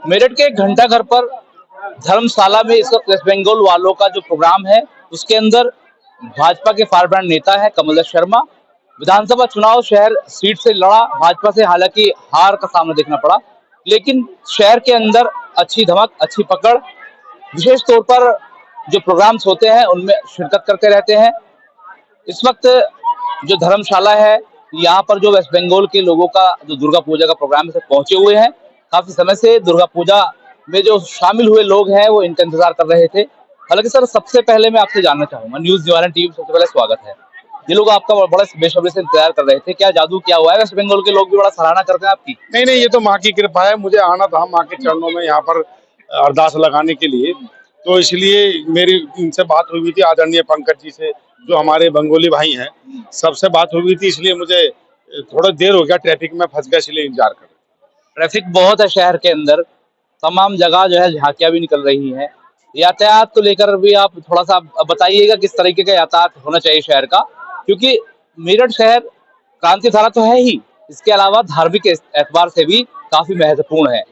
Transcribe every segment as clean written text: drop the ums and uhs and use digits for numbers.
मेरठ के घंटा घर पर धर्मशाला में इस वक्त वेस्ट बंगाल वालों का जो प्रोग्राम है उसके अंदर भाजपा के फारब्रांड नेता है कमलेश शर्मा। विधानसभा चुनाव शहर सीट से लड़ा भाजपा से, हालांकि हार का सामना देखना पड़ा, लेकिन शहर के अंदर अच्छी धमक, अच्छी पकड़, विशेष तौर पर जो प्रोग्राम्स होते हैं उनमें शिरकत करते रहते हैं। इस वक्त जो धर्मशाला है, यहाँ पर जो वेस्ट बंगाल के लोगों का जो दुर्गा पूजा का प्रोग्राम है पहुंचे हुए हैं। काफी समय से दुर्गा पूजा में जो शामिल हुए लोग हैं वो इनका इंतजार कर रहे थे। हालांकि सर, सबसे पहले मैं आपसे जानना चाहूंगा, न्यूज निवारण टीवी सबसे पहले स्वागत है। ये लोग आपका बड़ा बेसब्री से इंतजार कर रहे थे, क्या जादू क्या हुआ है? वेस्ट बंगाल के लोग भी बड़ा सराहना करते हैं आपकी। नहीं नहीं, ये तो माँ की कृपा है। मुझे आना था माँ के चरणों में यहाँ पर अरदास लगाने के लिए, तो इसलिए मेरी इनसे बात हुई थी, आदरणीय पंकज जी से, जो हमारे बंगाली भाई हैं, सबसे बात हुई थी। इसलिए मुझे थोड़ा देर हो गया, ट्रैफिक में फंस गया, इसलिए इंतजार कर। ट्रैफिक बहुत है शहर के अंदर, तमाम जगह जो है झांकियां भी निकल रही हैं। यातायात को लेकर भी आप थोड़ा सा बताइएगा किस तरीके का यातायात होना चाहिए शहर का, क्योंकि मेरठ शहर क्रांति धारा तो है ही, इसके अलावा धार्मिक एतबार से भी काफी महत्वपूर्ण है।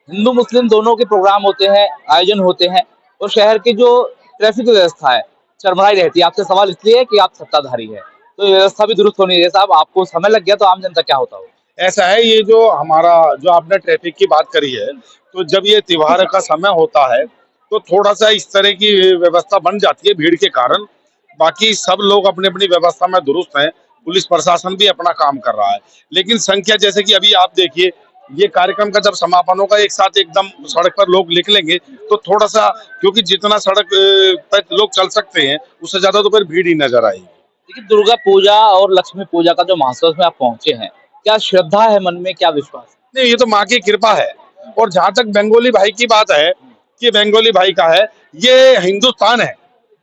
हिंदू मुस्लिम दोनों के प्रोग्राम होते हैं, आयोजन होते हैं, और शहर की जो ट्रैफिक व्यवस्था है चरमराई रहती है। आपसे सवाल इसलिए है कि आप सत्ताधारी है, तो ये व्यवस्था भी दुरुस्त होनी चाहिए। साहब, आपको समय लग गया तो आम जनता क्या होता हो? ऐसा है, ये जो हमारा जो आपने ट्रैफिक की बात करी है, तो जब ये त्योहार का समय होता है तो थोड़ा सा इस तरह की व्यवस्था बन जाती है भीड़ के कारण। बाकी सब लोग अपनी अपनी व्यवस्था में दुरुस्त हैं, पुलिस प्रशासन भी अपना काम कर रहा है। लेकिन संख्या, जैसे कि अभी आप देखिए, ये कार्यक्रम का जब समापन होगा, एक साथ एकदम सड़क पर लोग निकलेंगे तो थोड़ा सा, क्योंकि जितना सड़क पर लोग चल सकते हैं उससे ज्यादा तो फिर भीड़ ही नजर आएगी। देखिए, दुर्गा पूजा और लक्ष्मी पूजा का जो महोत्सव में आप पहुंचे हैं, क्या श्रद्धा है मन में, क्या विश्वास है? नहीं, ये तो माँ की कृपा है। और जहां तक बंगाली भाई की बात है, कि बंगाली भाई का है, ये हिंदुस्तान है,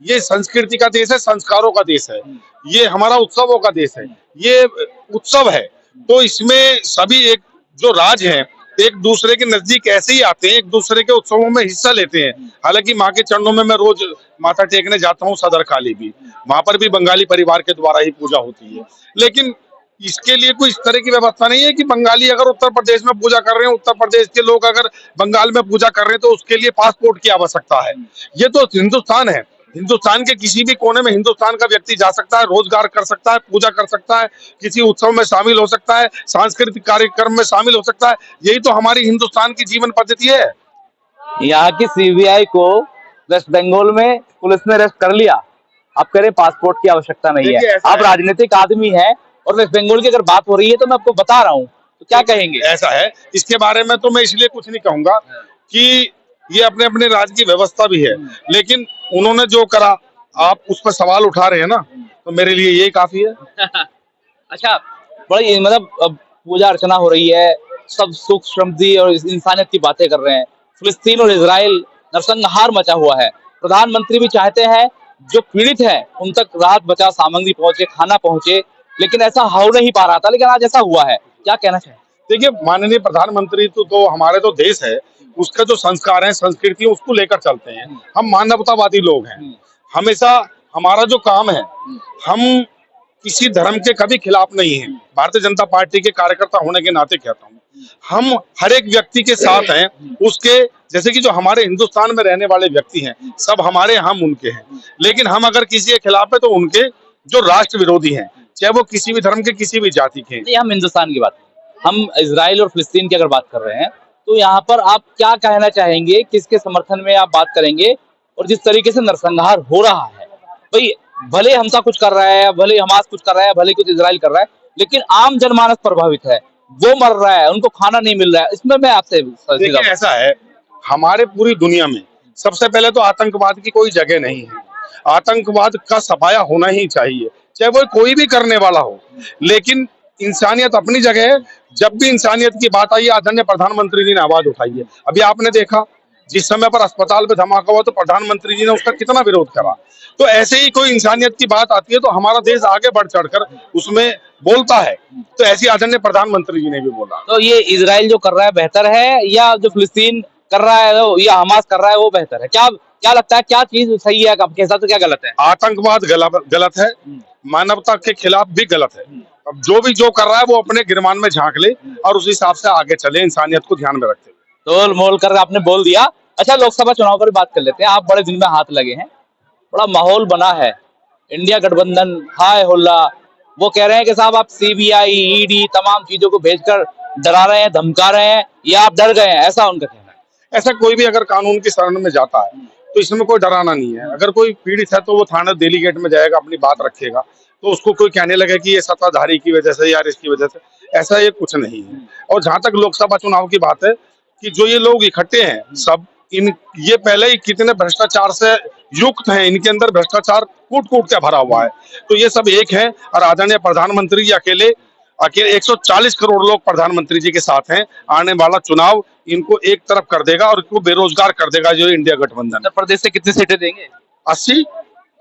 ये संस्कृति का देश है, संस्कारों का देश है, ये हमारा उत्सवों का देश है, ये उत्सव है। तो इसमें सभी एक जो राज्य हैं एक दूसरे के नजदीक ऐसे ही आते हैं, एक दूसरे के उत्सवों में हिस्सा लेते हैं। हालांकि माँ के चरणों में मैं रोज माथा टेकने जाता हूँ, सदर काली भी, वहां पर भी बंगाली परिवार के द्वारा ही पूजा होती है। लेकिन इसके लिए कोई इस तरह की व्यवस्था नहीं है कि बंगाली अगर उत्तर प्रदेश में पूजा कर रहे हैं, उत्तर प्रदेश के लोग अगर बंगाल में पूजा कर रहे हैं, तो उसके लिए पासपोर्ट की आवश्यकता है। ये तो हिंदुस्तान है, हिंदुस्तान के किसी भी कोने में हिंदुस्तान का व्यक्ति जा सकता है, रोजगार कर सकता है, पूजा कर सकता है, किसी उत्सव में शामिल हो सकता है, सांस्कृतिक कार्यक्रम में शामिल हो सकता है। यही तो हमारी हिंदुस्तान की जीवन पद्धति है। यहाँ की सीबीआई को वेस्ट बंगाल में पुलिस ने अरेस्ट कर लिया, आप कह रहे पासपोर्ट की आवश्यकता नहीं है। आप राजनीतिक आदमी हैं और वेस्ट बंगाल की अगर बात हो रही है तो मैं आपको बता रहा हूँ, तो क्या कहेंगे? ऐसा है, इसके बारे में तो मैं इसलिए कुछ नहीं कहूंगा कि ये अपने अपने राज्य की व्यवस्था भी है, लेकिन उन्होंने जो करा, आप उस पर सवाल उठा रहे हैं ना, तो मेरे लिए ये काफी है। अच्छा, बड़ी मतलब अब पूजा अर्चना हो रही है, सब सुख समृद्धि और इंसानियत की बातें कर रहे हैं। फिलिस्तीन और इजराइल नरसंहार मचा हुआ है। प्रधानमंत्री भी चाहते हैं जो पीड़ित हैं उन तक राहत बचाव सामग्री पहुंचे, खाना पहुंचे, लेकिन ऐसा हो नहीं पा रहा था, लेकिन आज ऐसा हुआ है। क्या कहना चाहिए? देखिए, माननीय प्रधानमंत्री तो हमारे तो देश है, उसका जो संस्कार है, संस्कृति है, उसको लेकर चलते हैं। हम मानवतावादी लोग हैं। हमेशा हमारा जो काम है, हम किसी धर्म के कभी खिलाफ नहीं है। भारतीय जनता पार्टी के कार्यकर्ता होने के नाते कहता हूँ, हम हर एक व्यक्ति के साथ हैं, उसके, जैसे कि जो हमारे हिंदुस्तान में रहने वाले व्यक्ति हैं, सब हमारे, हम उनके हैं। लेकिन हम अगर किसी के खिलाफ है तो उनके जो राष्ट्र विरोधी हैं, चाहे वो किसी भी धर्म के, किसी भी जाति के। नहीं, हम हिंदुस्तान की बात, हम इजराइल और फिलिस्तीन की अगर बात कर रहे हैं, तो यहाँ पर आप क्या कहना चाहेंगे, किसके समर्थन में आप बात करेंगे? और जिस तरीके से नरसंहार हो रहा है, भाई भले हमसा कुछ कर रहा है, भले हमास कुछ कर रहा है, भले कुछ इजराइल कर रहा है, लेकिन आम जनमानस प्रभावित है, वो मर रहा है, उनको खाना नहीं मिल रहा है। इसमें मैं आपसे, देखिए ऐसा है, हमारे पूरी दुनिया में सबसे पहले तो आतंकवाद की कोई जगह नहीं है। आतंकवाद का सफाया होना ही चाहिए, चाहे वो कोई भी करने वाला हो। लेकिन इंसानियत अपनी जगह है। जब भी इंसानियत की बात आई, आदरणीय प्रधानमंत्री जी ने आवाज उठाई है। अभी आपने देखा, जिस समय पर अस्पताल पे धमाका हुआ तो प्रधानमंत्री जी ने उसका कितना विरोध करा। तो ऐसे ही कोई इंसानियत की बात आती है तो हमारा देश आगे बढ़ चढ़कर उसमें बोलता है। तो ऐसी आदरणीय प्रधानमंत्री जी ने भी बोला। तो ये इजराइल जो कर रहा है बेहतर है, या जो फिलिस्तीन कर रहा है या हमास कर रहा है वो बेहतर है? क्या क्या लगता है, क्या चीज सही है आपके हिसाब से, क्या गलत है? आतंकवाद गलत है, मानवता के खिलाफ भी गलत है। अब जो भी जो कर रहा है वो अपने गिरमान में झांक ले और उस हिसाब से आगे चले, इंसानियत को ध्यान में रखते हुए। तोल मोल कर आपने बोल दिया। अच्छा, लोकसभा चुनाव पर बात कर लेते हैं। आप बड़े दिन में हाथ लगे हैं, बड़ा माहौल बना है, इंडिया गठबंधन हाय हुल्ला। वो कह रहे हैं कि साहब आप सीबीआई ईडी तमाम चीजों को भेजकर डरा रहे हैं, धमका रहे हैं, या आप डर गए हैं, ऐसा उनका कहना है। ऐसा कोई भी अगर कानून की शरण में जाता है तो इसमें कोई डराना नहीं है। अगर कोई पीड़ित है तो वो थाना दिल्ली गेट में जाएगा, अपनी बात रखेगा, तो उसको कोई कहने लगे कि ये सत्ताधारी की वजह से या इसकी वजह से, ऐसा ये कुछ नहीं है। और जहां तक लोकसभा चुनाव की बात है कि जो ये लोग इकट्ठे हैं सब, इन ये पहले ही कितने भ्रष्टाचार से युक्त हैं, इनके अंदर भ्रष्टाचार कूट कूट के भरा हुआ है। तो ये सब एक है, और आदरणीय प्रधानमंत्री जी अकेले 140 करोड़ लोग प्रधानमंत्री जी के साथ हैं। आने वाला चुनाव इनको एक तरफ कर देगा और इनको बेरोजगार कर देगा जो इंडिया गठबंधन। उत्तर प्रदेश से कितनी सीटें देंगे? 80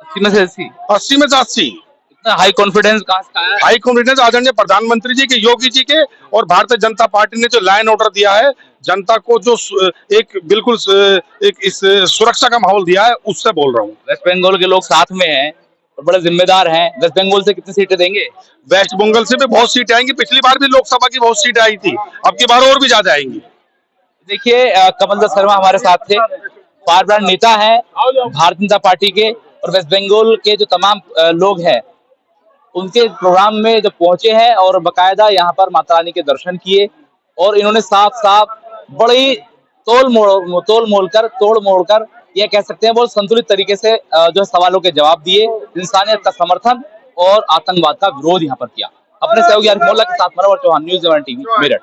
80 में से 80? 80 में से 80। इतना हाई कॉन्फिडेंस कहाँ से आया? हाई कॉन्फिडेंस आदरणीय प्रधानमंत्री जी के, योगी जी के, और भारतीय जनता पार्टी ने जो लाइन ऑर्डर दिया है, जनता को जो एक बिल्कुल एक इस सुरक्षा का माहौल दिया है, उससे बोल रहा हूँ। वेस्ट बंगाल के लोग साथ में हैं और बड़े जिम्मेदार हैं। वेस्ट बंगाल से कितनी सीटें देंगे? वेस्ट बंगाल से भी बहुत सीटें आएंगी। पिछली बार भी लोकसभा की बहुत सीटें आई थी, अब की बार और भी ज्यादा आएंगी। देखिए, कमल दत्त शर्मा हमारे साथ थे, फारवर्ड नेता हैं भारतीय जनता पार्टी के, और वेस्ट बंगाल के जो तमाम लोग हैं उनके प्रोग्राम में जब पहुंचे हैं और बकायदा यहाँ पर माता रानी के दर्शन किए, और इन्होंने साफ साफ बड़ी तोड़ मोड़ कर यह कह सकते हैं बहुत संतुलित तरीके से जो सवालों के जवाब दिए, इंसानियत का समर्थन और आतंकवाद का विरोध यहाँ पर किया। अपने सहयोगी आरिफ मोल्ला के साथ मनोहर चौहान, न्यूज़ 11 टीवी, मेरठ।